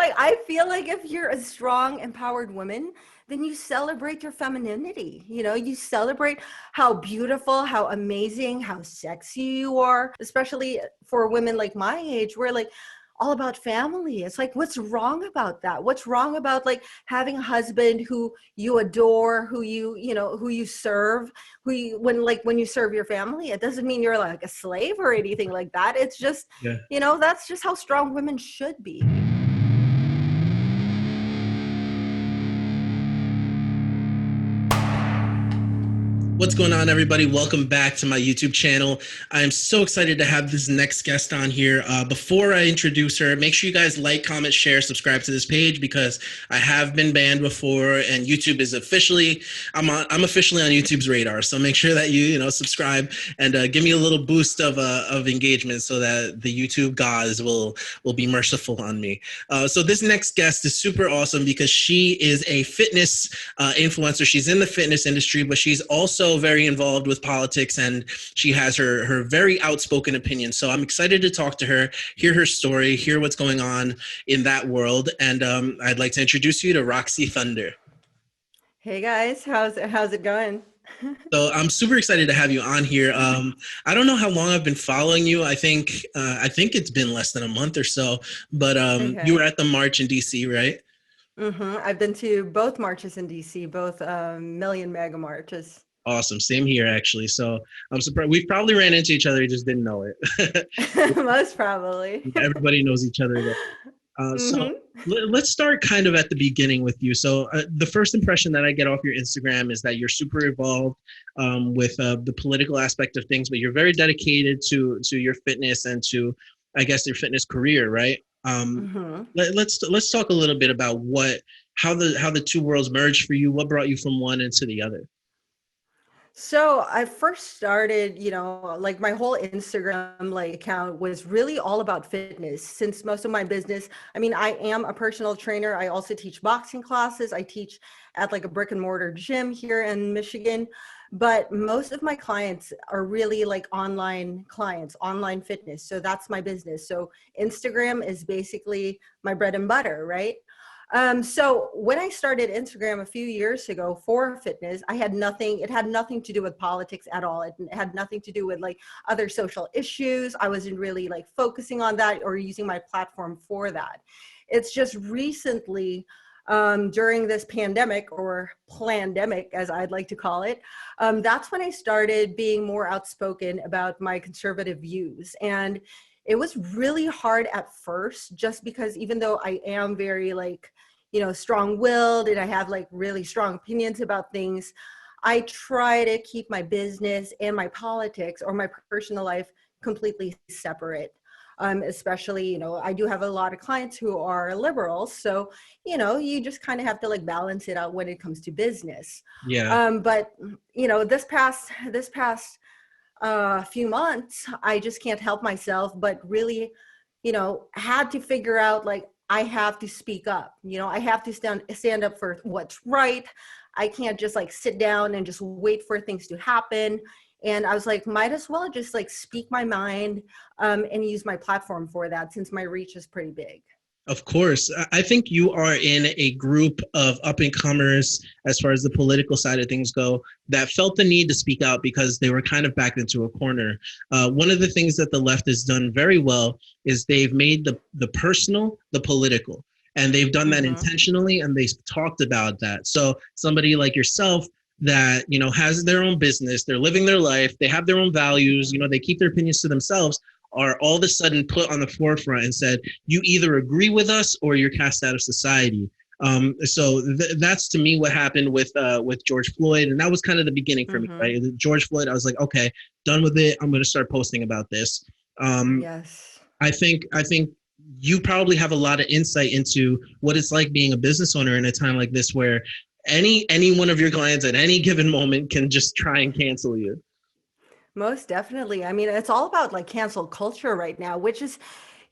like, I feel like if you're a strong, empowered woman, then you celebrate your femininity. You celebrate how beautiful, how amazing, how sexy you are, especially for women like my age, we're like all about family. It's like, what's wrong about that? What's wrong about like having a husband who you adore, who you serve, when you serve your family, it doesn't mean you're like a slave or anything like that. It's just, Yeah. that's just how strong women should be. What's going on, everybody? Welcome back to my YouTube channel. I'm so excited to have this next guest on here. Before I introduce her, make sure you guys like, comment, share, subscribe to this page because I have been banned before, and YouTube is I'm officially on YouTube's radar. So make sure that you subscribe and give me a little boost of engagement so that the YouTube gods will be merciful on me. So this next guest is super awesome because she is a fitness influencer. She's in the fitness industry, but she's also very involved with politics, and she has her very outspoken opinion. So I'm excited to talk to her, hear her story, hear what's going on in that world. And I'd like to introduce you to Roxy Thunder. Hey guys, how's it going? So I'm super excited to have you on here. I don't know how long I've been following you. I think it's been less than a month or so, but Okay. you were at the march in DC, right? I've been to both marches in DC, both million mega marches. Awesome. Same here, actually. So I'm surprised. We've probably ran into each other, just didn't know it. Most probably. Everybody knows each other there. So let's start kind of at the beginning with you. So the first impression that I get off your Instagram is that you're super involved with the political aspect of things, but you're very dedicated to your fitness and to, I guess, your fitness career, right? Let's talk a little bit about how the two worlds merged for you. What brought you from one into the other? So I first started, like my whole Instagram account was really all about fitness since most of my business, I mean, I am a personal trainer. I also teach boxing classes. I teach at like a brick and mortar gym here in Michigan, but most of my clients are really like online clients, online fitness. So that's my business. So Instagram is basically my bread and butter, right? So when I started Instagram a few years ago for fitness, it had nothing to do with politics at all. It had nothing to do with like other social issues. I wasn't really like focusing on that or using my platform for that. It's just recently, during this pandemic or plandemic, as I'd like to call it, that's when I started being more outspoken about my conservative views. And it was really hard at first, just because even though I am very strong-willed and I have like really strong opinions about things, I try to keep my business and my politics or my personal life completely separate. Especially, I do have a lot of clients who are liberals. So, you just kind of have to like balance it out when it comes to business. Yeah. But, this past few months, I just can't help myself, but really, had to figure out like, I have to speak up, I have to stand up for what's right. I can't just like sit down and just wait for things to happen. And I was like, might as well just like speak my mind and use my platform for that since my reach is pretty big. Of course. I think you are in a group of up-and-comers as far as the political side of things go that felt the need to speak out because they were kind of backed into a corner. One of the things that the left has done very well is they've made the personal the political. And they've done that intentionally, and they've talked about that. So somebody like yourself that, has their own business, they're living their life, they have their own values, they keep their opinions to themselves, are all of a sudden put on the forefront and said, you either agree with us or you're cast out of society. So that's to me what happened with George Floyd. And that was kind of the beginning for me, right? George Floyd, I was like, okay, done with it. I'm going to start posting about this. Yes. I think you probably have a lot of insight into what it's like being a business owner in a time like this, where any one of your clients at any given moment can just try and cancel you. Most definitely. I mean, it's all about like cancel culture right now, which is,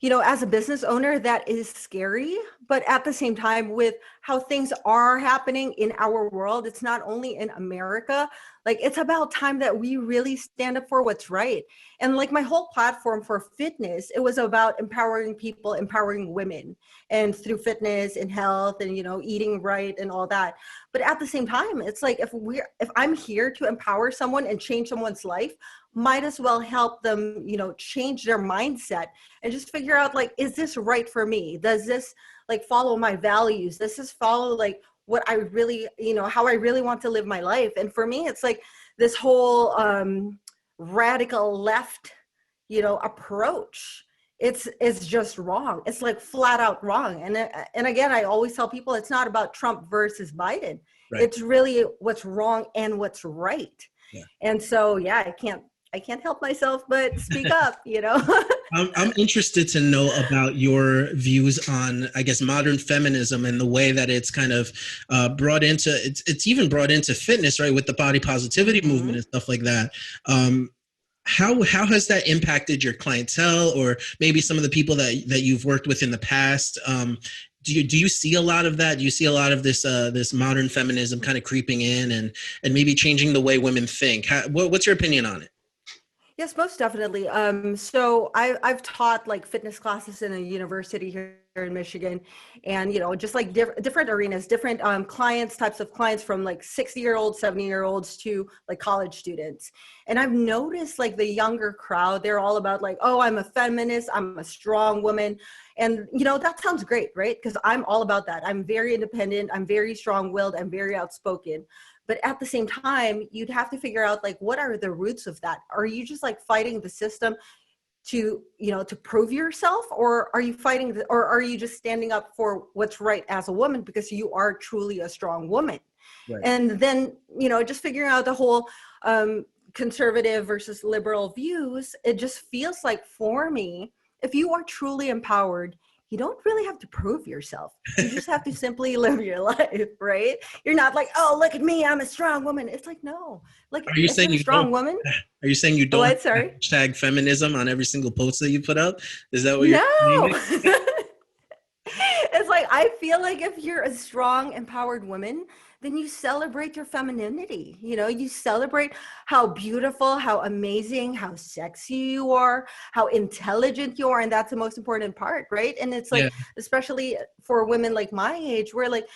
as a business owner, that is scary. But at the same time, with how things are happening in our world, it's not only in America, like it's about time that we really stand up for what's right. And like my whole platform for fitness, it was about empowering people, empowering women, and through fitness and health and, eating right and all that. But at the same time, it's like if I'm here to empower someone and change someone's life, might as well help them, change their mindset and just figure out, like, is this right for me? Does this like follow my values? Does this follow like what I really, how I really want to live my life? And for me, it's like this whole radical left, approach. It's just wrong. It's like flat out wrong. And again, I always tell people it's not about Trump versus Biden. Right. It's really what's wrong and what's right. Yeah. And so, yeah, I can't help myself but speak up, I'm interested to know about your views on, I guess, modern feminism and the way that it's kind of brought into, it's even brought into fitness, right, with the body positivity movement and stuff like that. How has that impacted your clientele, or maybe some of the people that you've worked with in the past? Do you see a lot of that? Do you see a lot of this modern feminism kind of creeping in and maybe changing the way women think? What's your opinion on it? Yes, most definitely. So I've taught like fitness classes in a university here in Michigan, and just like different arenas, different types of clients, from like 60-year-olds, 70-year-olds to like college students. And I've noticed like the younger crowd, they're all about like, oh, I'm a feminist, I'm a strong woman. And that sounds great, right? Because I'm all about that. I'm very independent, I'm very strong-willed, I'm very outspoken. But at the same time, you'd have to figure out like, what are the roots of that? Are you just like fighting the system to, to prove yourself, or are you fighting, or are you just standing up for what's right as a woman because you are truly a strong woman? Right. And then, just figuring out the whole conservative versus liberal views, it just feels like for me, if you are truly empowered, you don't really have to prove yourself. You just have to simply live your life, right? You're not like, oh, look at me, I'm a strong woman. It's like, no. Like, are you saying you're a strong woman? Are you saying you don't hashtag feminism on every single post that you put up? Is that what you're saying? It's like, I feel like if you're a strong, empowered woman, then you celebrate your femininity. You celebrate how beautiful, how amazing, how sexy you are, how intelligent you are. And that's the most important part, right? And it's like, especially for women like my age, we're like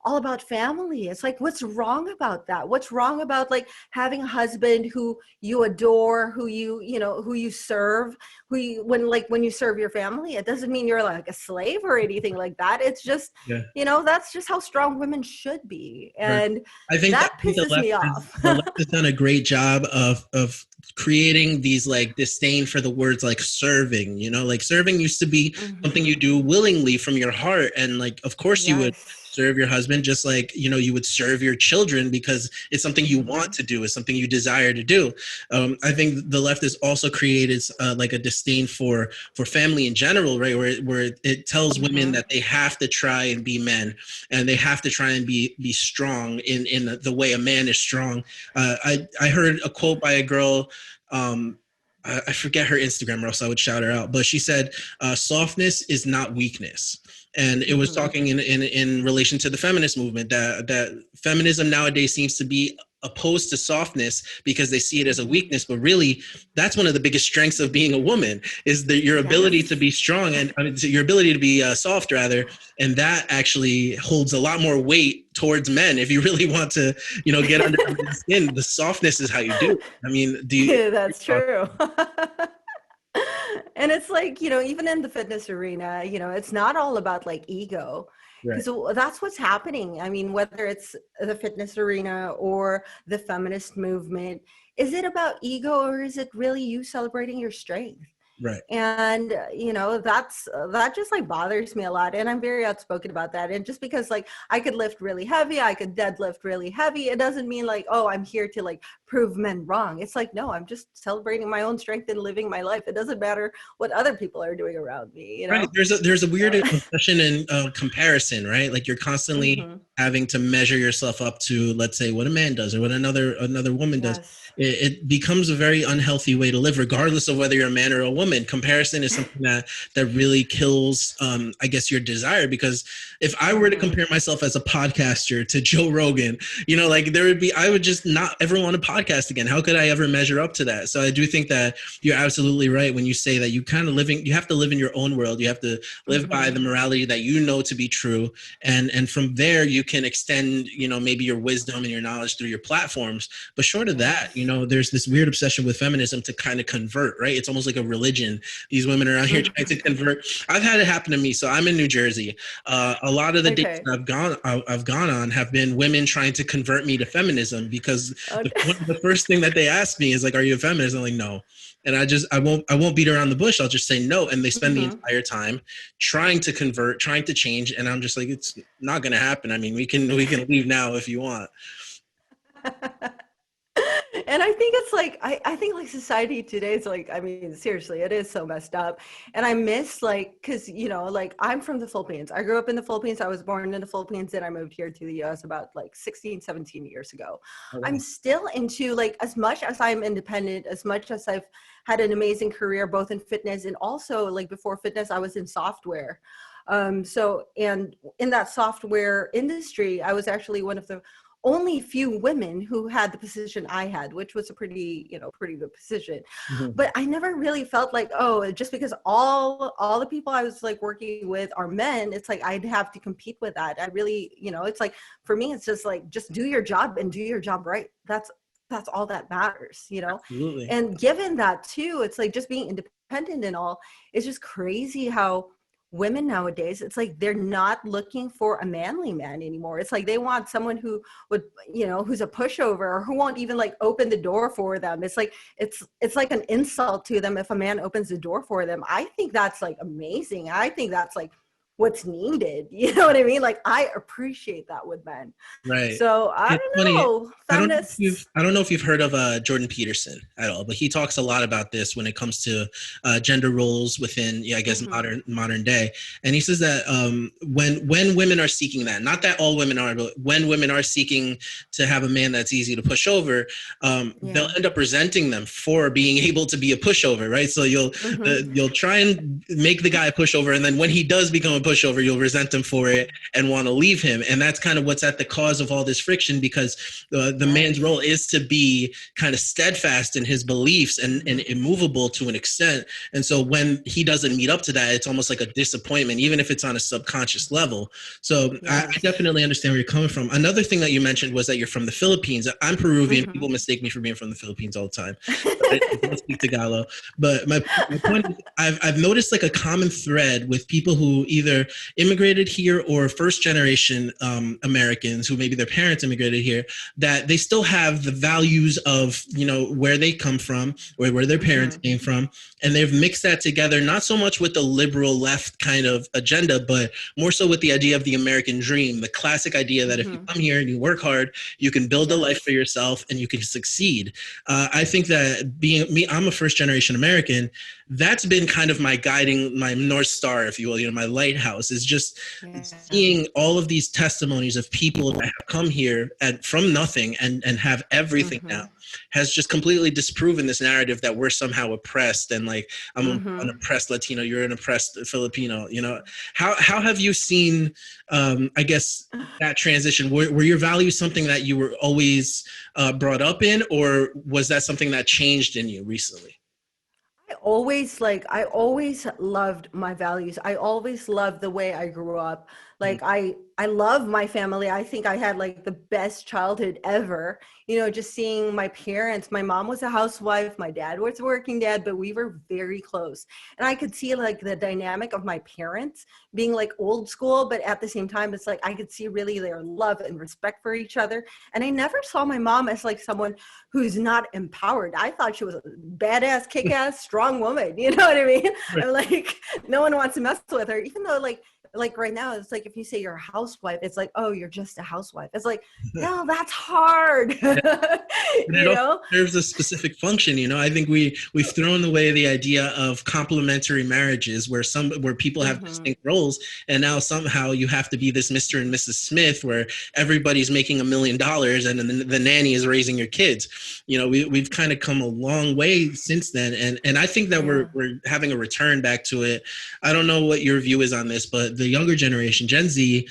all about family. It's like, what's wrong about that? What's wrong about like having a husband who you adore, who you serve, when you serve your family? It doesn't mean you're like a slave or anything like that. It's just, that's just how strong women should be. And I think that pisses me off. The left has done a great job of creating these like disdain for the words like serving, like serving used to be something you do willingly from your heart. And like, of course you would serve your husband, just like, you would serve your children because it's something you want to do, it's something you desire to do. I think the left has also created like a disdain for family in general, right? Where it tells women that they have to try and be men, and they have to try and be strong in the way a man is strong. I heard a quote by a girl, I forget her Instagram, or else I would shout her out, but she said, softness is not weakness. And it was talking in relation to the feminist movement, that feminism nowadays seems to be opposed to softness because they see it as a weakness. But really, that's one of the biggest strengths of being a woman, is your ability to be strong, and your ability to be soft, rather. And that actually holds a lot more weight towards men. If you really want to, get under the skin, the softness is how you do it. I mean, that's true. And it's like, even in the fitness arena, it's not all about like ego. Because that's what's happening. I mean, whether it's the fitness arena or the feminist movement, is it about ego, or is it really you celebrating your strength? Right. And, that just like bothers me a lot. And I'm very outspoken about that. And just because like I could lift really heavy, I could deadlift really heavy, it doesn't mean like, oh, I'm here to like prove men wrong. It's like, no, I'm just celebrating my own strength and living my life. It doesn't matter what other people are doing around me. Right. There's a weird obsession and comparison, right? Like you're constantly having to measure yourself up to, let's say, what a man does or what another woman does. Yes. It becomes a very unhealthy way to live, regardless of whether you're a man or a woman. Comparison is something that really kills, I guess, your desire. Because if I were to compare myself as a podcaster to Joe Rogan, like I would just not ever want to podcast again. How could I ever measure up to that? So I do think that you're absolutely right when you say that you have to live in your own world. You have to live by the morality that you know to be true. And from there, you can extend, maybe your wisdom and your knowledge through your platforms. But short of that, there's this weird obsession with feminism to kind of convert, right? It's almost like a religion. These women are out here trying to convert. I've had it happen to me. So I'm in New Jersey. A lot of the dates that I've gone on have been women trying to convert me to feminism, because the first thing that they ask me is like, "Are you a feminist?" I'm like, "No." And I won't beat around the bush. I'll just say no. And they spend the entire time trying to convert, trying to change. And I'm just like, it's not going to happen. I mean, we can leave now if you want. And I think it's like, I think like society today is like, I mean, seriously, it is so messed up. And I miss like, cause like I'm from the Philippines. I grew up in the Philippines. I was born in the Philippines, and I moved here to the US about like 16, 17 years ago. Oh, wow. I'm still into, like, as much as I'm independent, as much as I've had an amazing career, both in fitness and also like before fitness, I was in software. And in that software industry, I was actually one of the only few women who had the position I had, which was a pretty good position. But I never really felt like, oh, just because all the people I was like working with are men, it's like I'd have to compete with that. I really, it's like, for me, it's just like, just do your job and do your job right. That's all that matters, Absolutely. And given that too, it's like just being independent and all, it's just crazy how women nowadays, it's like they're not looking for a manly man anymore. It's like they want someone who would, who's a pushover, or who won't even like open the door for them. It's like it's like an insult to them if a man opens the door for them. I think that's like amazing. I think that's like what's needed. You know what I mean? Like, I appreciate that with men. Right. So I It's don't funny. know. Feminists. I don't know if you've heard of Jordan Peterson at all, but he talks a lot about this when it comes to gender roles within, I guess, modern day. And he says that when women are seeking that, not that all women are, but when women are seeking to have a man that's easy to push over, they'll end up resenting them for being able to be a pushover, right? So you'll try and make the guy a pushover, and then when he does become a pushover, you'll resent him for it and want to leave him. And that's kind of what's at the cause of all this friction, because the man's role is to be kind of steadfast in his beliefs and immovable to an extent. And so when he doesn't meet up to that, it's almost like a disappointment, even if it's on a subconscious level. So I definitely understand where you're coming from. Another thing that you mentioned was that you're from the Philippines. I'm Peruvian. People mistake me for being from the Philippines all the time. I don't speak Tagalog. But my point is, I've noticed like a common thread with people who either immigrated here or first generation Americans who maybe their parents immigrated here, that they still have the values of, where they come from or where their parents came from. And they've mixed that together, not so much with the liberal left kind of agenda, but more so with the idea of the American dream, the classic idea that if you come here and you work hard, you can build a life for yourself and you can succeed. I think that I'm a first generation American. That's been kind of my North Star, if you will, my lighthouse, is just seeing all of these testimonies of people that have come here from nothing and have everything now, has just completely disproven this narrative that we're somehow oppressed, and like, I'm an oppressed Latino, you're an oppressed Filipino. How have you seen, I guess, that transition? Were your values something that you were always brought up in, or was that something that changed in you recently? I always loved my values. I always loved the way I grew up. Like, I love my family. I think I had like the best childhood ever. Just seeing my parents. My mom was a housewife. My dad was a working dad, but we were very close. And I could see like the dynamic of my parents being like old school, but at the same time, it's like I could see really their love and respect for each other. And I never saw my mom as like someone who's not empowered. I thought she was a badass, kick-ass, strong woman. You know what I mean? I'm like, no one wants to mess with her, even though like like right now, it's like if you say you're a housewife, it's like, oh, you're just a housewife. It's like, hell, that's hard. But it You also know? serves a specific function. I think we've thrown away the idea of complementary marriages where people have Hmm. distinct roles, and now somehow you have to be this Mr. and Mrs. Smith where everybody's making $1 million and the nanny is raising your kids. We've kind of come a long way since then, and I think that Yeah. we're having a return back to it. I don't know what your view is on this, but the younger generation, Gen Z,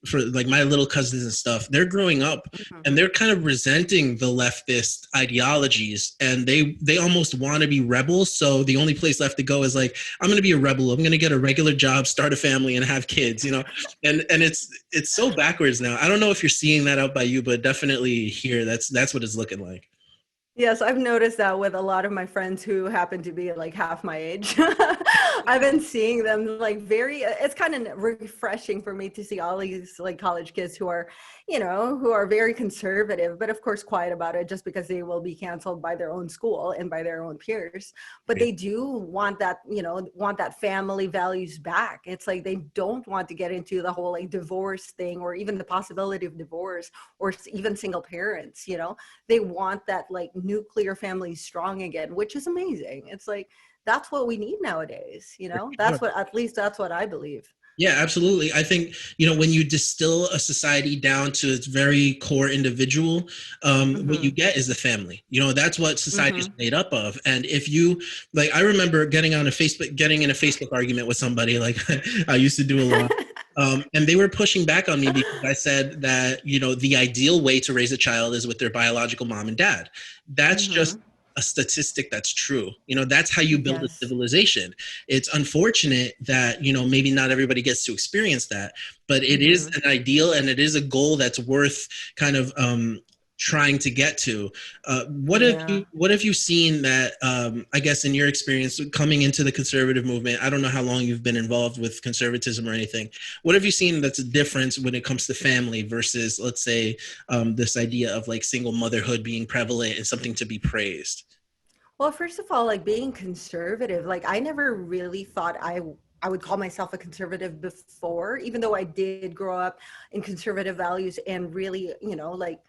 for like my little cousins and stuff, they're growing up Hmm. and they're kind of resenting the leftist ideologies, and they almost want to be rebels. So the only place left to go is like, I'm going to be a rebel, I'm going to get a regular job, start a family, and have kids. And it's so backwards now. I don't know if you're seeing that out by you, but definitely here that's what it's looking like. Yes, I've noticed that with a lot of my friends who happen to be like half my age. I've been seeing them like it's kind of refreshing for me to see all these like college kids who are, who are very conservative, but of course quiet about it just because they will be canceled by their own school and by their own peers. But Right. they do want that family values back. It's like they don't want to get into the whole like divorce thing or even the possibility of divorce or even single parents, they want that like nuclear family strong again, which is amazing. It's like that's what we need nowadays, Sure. at least that's what I believe. Yeah, absolutely. I think, when you distill a society down to its very core individual, what you Hmm. get is the family. That's what society is Hmm. made up of. And if you, like, I remember getting in a Facebook argument with somebody, like I used to do a lot. And they were pushing back on me because I said that, the ideal way to raise a child is with their biological mom and dad. That's just Hmm. a statistic that's true. That's how you build a Yes. civilization. It's unfortunate that maybe not everybody gets to experience that, but it is Hmm. an ideal and it is a goal that's worth kind of trying to get to. Yeah. What have you seen that I guess in your experience coming into the conservative movement? I don't know how long you've been involved with conservatism or anything. What have you seen that's a difference when it comes to family versus, let's say, this idea of like single motherhood being prevalent and something to be praised? Well, first of all, like being conservative, like I never really thought I would call myself a conservative before, even though I did grow up in conservative values and really, like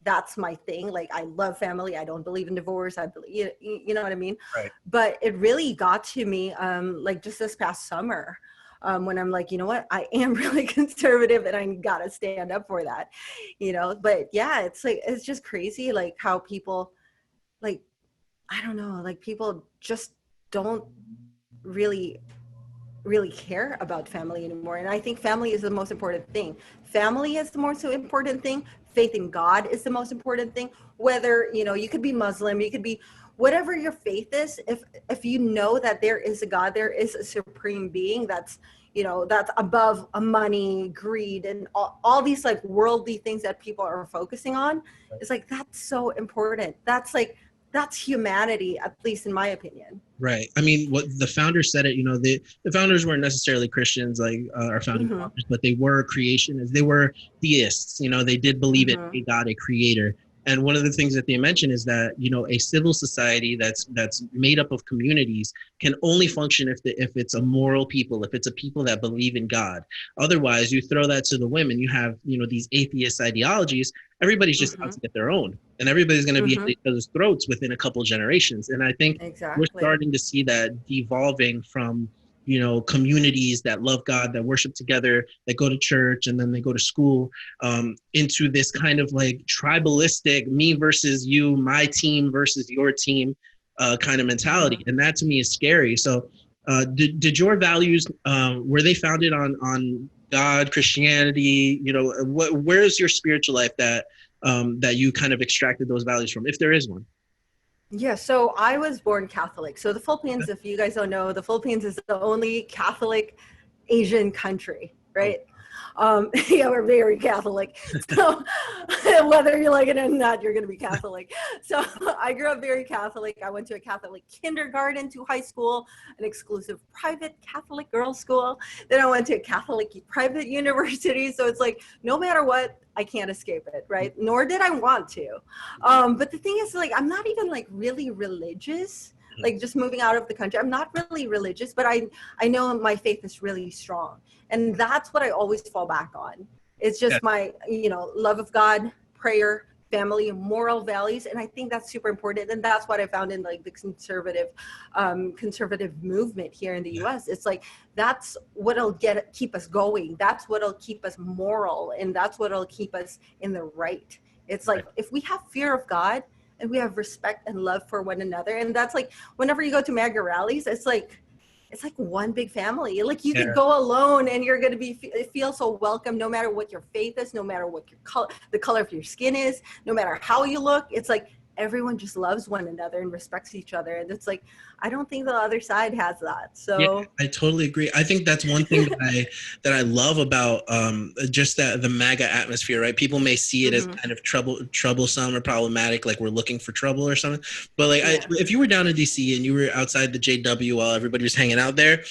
that's my thing. Like I love family. I don't believe in divorce. I believe, you know what I mean? Right. But it really got to me, like just this past summer, when I'm like, you know what, I am really conservative and I gotta stand up for that, But yeah, it's like it's just crazy, like how people like I don't know, like people just don't really really care about family anymore. And I think family is the most important thing. Family is the most important thing. Faith in God is the most important thing. Whether, you could be Muslim, you could be whatever your faith is, if you know that there is a God, there is a supreme being that's that's above money, greed, and all these like worldly things that people are focusing on. It's like that's so important. That's humanity, at least in my opinion. Right. I mean, what the founders said it, the founders weren't necessarily Christians like our founding Hmm. fathers, but they were creationists. They were theists. They did believe in a Hmm. God, a creator. And one of the things that they mention is that, a civil society that's made up of communities can only function if it's a moral people, if it's a people that believe in God. Otherwise, you throw that to the women, you have, these atheist ideologies, everybody's just out Hmm. to get their own. And everybody's going to be at Hmm. each other's throats within a couple generations. And I think we're Exactly. starting to see that devolving from communities that love God, that worship together, that go to church and then they go to school, into this kind of like tribalistic me versus you, my team versus your team kind of mentality. Hmm. And that to me is scary. So did your values, were they founded on God, Christianity? Where's your spiritual life that you kind of extracted those values from, if there is one? Yeah, so I was born Catholic. So the Philippines, if you guys don't know, the Philippines is the only Catholic Asian country, Oh, right? Yeah, we're very Catholic. So whether you like it or not, you're going to be Catholic. So I grew up very Catholic. I went to a Catholic kindergarten to high school, an exclusive private Catholic girls' school. Then I went to a Catholic private university. So it's like, no matter what, I can't escape it, right? Nor did I want to. But the thing is, like, I'm not even like really religious. like just moving out of the country. I'm not really religious, but I know my faith is really strong. And that's what I always fall back on. It's Yeah. just my, love of God, prayer, family, moral values. And I think that's super important. And that's what I found in like the conservative movement here in the US. It's like, that's what'll keep us going. That's what'll keep us moral. And that's what'll keep us in the right. It's like, if we have fear of God and we have respect and love for one another. And that's like, whenever you go to MAGA rallies, it's like one big family. Like you could go alone and you're going to feel so welcome, no matter what your faith is, no matter what the color of your skin is, no matter how you look. It's like everyone just loves one another and respects each other. And it's like, I don't think the other side has that. So yeah, I totally agree. I think that's one thing that I love about just that the MAGA atmosphere, right? People may see it as kind of troublesome or problematic, like we're looking for trouble or something. But like, if you were down in DC and you were outside the JW while everybody was hanging out there,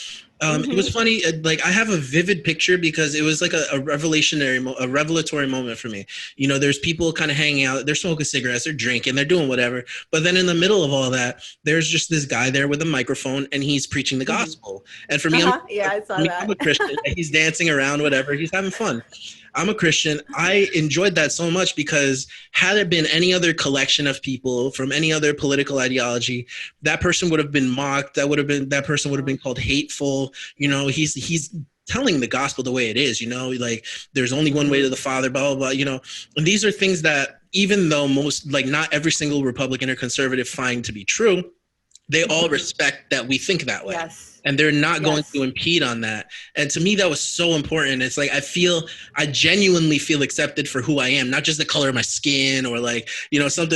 it was funny. Like I have a vivid picture because it was like a revelatory moment for me. You know, there's people kind of hanging out, they're smoking cigarettes, they're drinking, they're doing whatever. But then in the middle of all that, there's just this guy there with a microphone and he's preaching the gospel. And for me, I saw that. I'm a Christian. He's dancing around, whatever. He's having fun. I'm a Christian. I enjoyed that so much because had it been any other collection of people from any other political ideology, that person would have been mocked. That person would have been called hateful. You know, he's telling the gospel the way it is, you know, like there's only one way to the Father, blah, blah, blah, you know. And these are things that even though not every single Republican or conservative find to be true, they all respect that we think that way. Yes. And they're not going to impede on that. And to me, that was so important. It's like, I genuinely feel accepted for who I am, not just the color of my skin or like, you know, some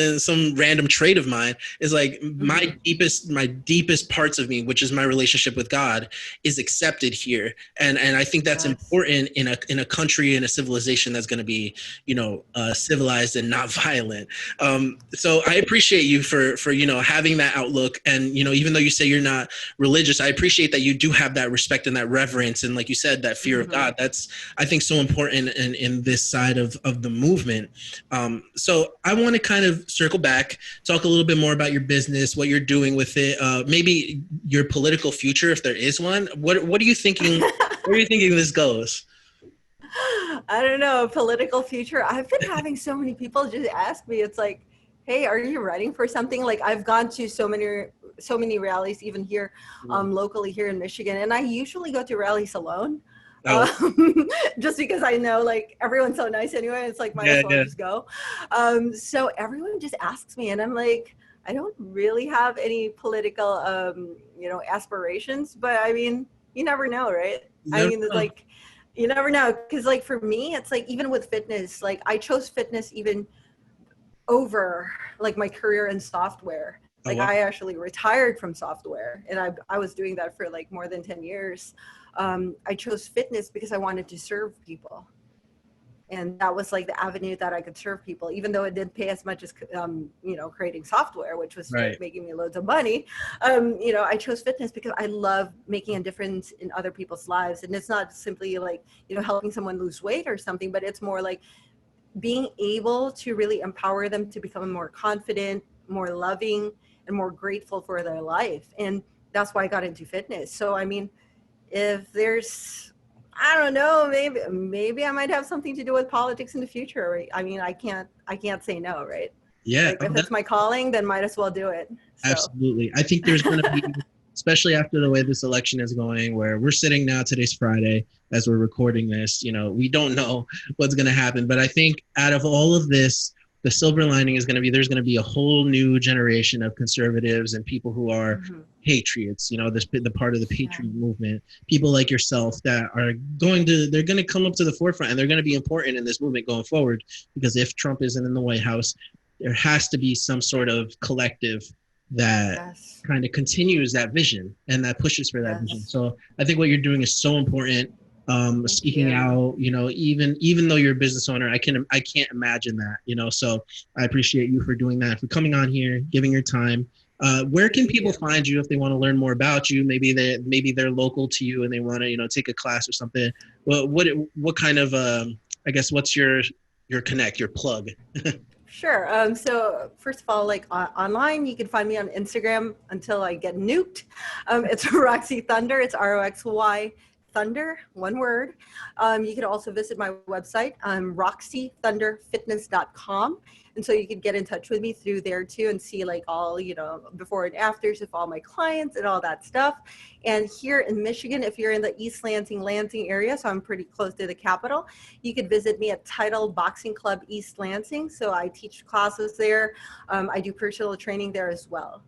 random trait of mine. Is like my deepest parts of me, which is my relationship with God, is accepted here. And I think that's important in a country, in a civilization that's going to be, you know, civilized and not violent. So I appreciate you for, you know, having that outlook. And, you know, even though you say you're not religious, I appreciate that you do have that respect and that reverence. And like you said, that fear of God, that's, I think, so important in this side of the movement. So I want to kind of circle back, talk a little bit more about your business, what you're doing with it, maybe your political future, if there is one. What are you thinking? Where are you thinking this goes? I don't know, political future. I've been having so many people just ask me, it's like, hey, are you running for something? Like I've gone to so many rallies, even here, locally here in Michigan. And I usually go to rallies alone. Just because I know like everyone's so nice anyway. It's like, might as well just go. So everyone just asks me and I'm like, I don't really have any political, aspirations, but I mean, you never know, right? I mean, it's like, you never know. Cause like for me, it's like, even with fitness, like I chose fitness even over like my career in software. Like I actually retired from software and I was doing that for like more than 10 years. I chose fitness because I wanted to serve people. And that was like the avenue that I could serve people, even though it didn't pay as much as, creating software, which was making me loads of money. I chose fitness because I love making a difference in other people's lives. And it's not simply like, helping someone lose weight or something, but it's more like being able to really empower them to become more confident, more loving, and more grateful for their life. And that's why I got into fitness. So, I mean, if there's, I don't know, maybe I might have something to do with politics in the future. Right? I mean, I can't say no, right? Yeah. Like, if it's my calling, then might as well do it. So. Absolutely. I think there's going to be, especially after the way this election is going, where we're sitting now, today's Friday, as we're recording this, we don't know what's going to happen. But I think out of all of this, the silver lining is going to be, there's going to be a whole new generation of conservatives and people who are patriots, the part of the patriot movement, people like yourself that are they're going to come up to the forefront and they're going to be important in this movement going forward. Because if Trump isn't in the White House, there has to be some sort of collective that kind of continues that vision and that pushes for that vision. So I think what you're doing is so important. Speaking out, even though you're a business owner, I can't imagine that, so I appreciate you for doing that, for coming on here, giving your time. Where can people find you if they want to learn more about you? Maybe they're local to you and they want to, take a class or something. Well, what kind of, I guess, what's your connect, your plug? Sure. So first of all, like online, you can find me on Instagram until I get nuked. It's Roxy Thunder. It's ROXY Thunder, one word. You can also visit my website, roxythunderfitness.com. And so you can get in touch with me through there too and see like all, before and afters of all my clients and all that stuff. And here in Michigan, if you're in the East Lansing area, so I'm pretty close to the capital, you could visit me at Title Boxing Club East Lansing. So I teach classes there. I do personal training there as well.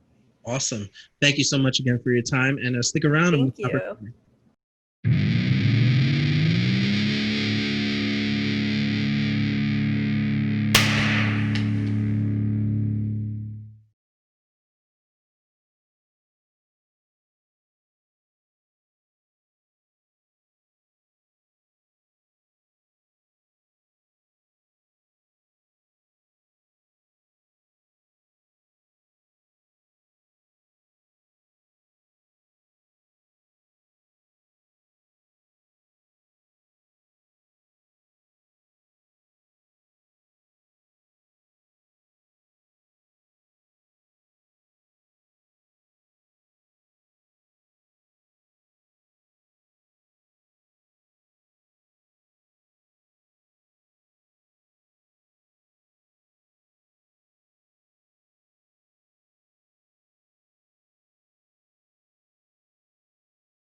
Awesome. Thank you so much again for your time, and stick around and we'll Thank cover. you.